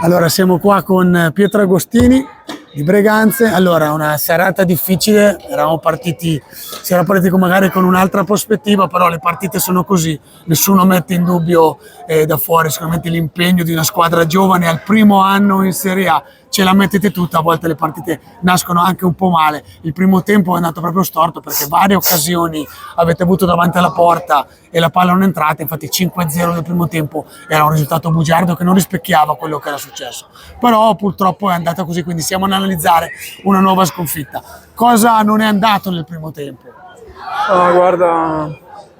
Allora, siamo qua con Pietro Agostini di Breganze. Allora, una serata difficile, si era partiti magari con un'altra prospettiva, però le partite sono così, nessuno mette in dubbio da fuori sicuramente l'impegno di una squadra giovane al primo anno in Serie A. Ce la mettete tutta, a volte le partite nascono anche un po' male. Il primo tempo è andato proprio storto perché varie occasioni avete avuto davanti alla porta e la palla non è entrata, infatti 5-0 nel primo tempo era un risultato bugiardo che non rispecchiava quello che era successo. Però purtroppo è andata così, quindi siamo ad analizzare una nuova sconfitta. Cosa non è andato nel primo tempo? Guarda,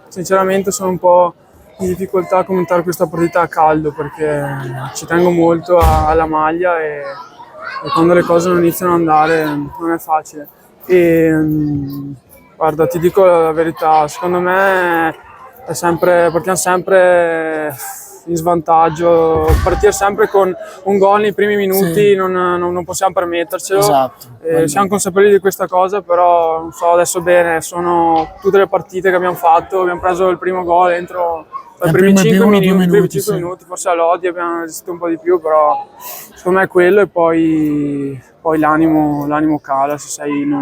sinceramente sono un po' in difficoltà a commentare questa partita a caldo perché ci tengo molto alla maglia e quando le cose non iniziano ad andare non è facile. Guarda, ti dico la verità, secondo me partiamo sempre in svantaggio, partire sempre con un gol nei primi minuti, sì. non possiamo permettercelo. Esatto. Siamo consapevoli di questa cosa, però non so adesso bene, sono tutte le partite che abbiamo fatto, abbiamo preso il primo gol entro i primi 5 minuti, forse all'Odi abbiamo resistito un po' di più, però secondo me è quello, e poi l'animo cala se sei in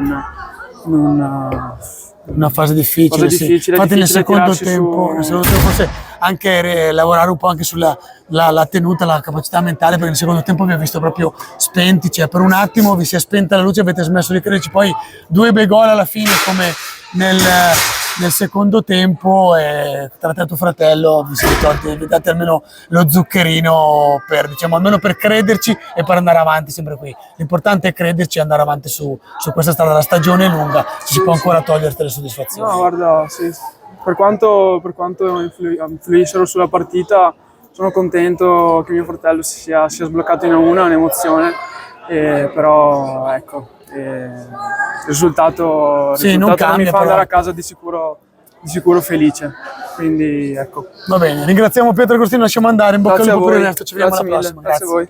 una fase difficile, sì. Infatti nel secondo tempo forse anche lavorare un po' anche sulla la tenuta, la capacità mentale, perché nel secondo tempo vi ho visto proprio spenti, cioè per un attimo vi si è spenta la luce, avete smesso di crederci, poi due bei gol alla fine come nel secondo tempo, e tra te e tuo fratello vi siete tolti, vi date almeno lo zuccherino per, diciamo, almeno per crederci e per andare avanti sempre qui. L'importante è crederci e andare avanti su questa strada, la stagione è lunga, si può ancora togliere le soddisfazioni. No, guarda, sì. Per quanto influissero sulla partita, sono contento che mio fratello sia sbloccato in una, un'emozione, però ecco, il risultato non cambia, mi fa andare a casa di sicuro felice, quindi ecco. Va bene, ringraziamo Pietro Agostini, lasciamo andare, in bocca al lupo per il resto, ci vediamo alla prossima. Grazie a voi.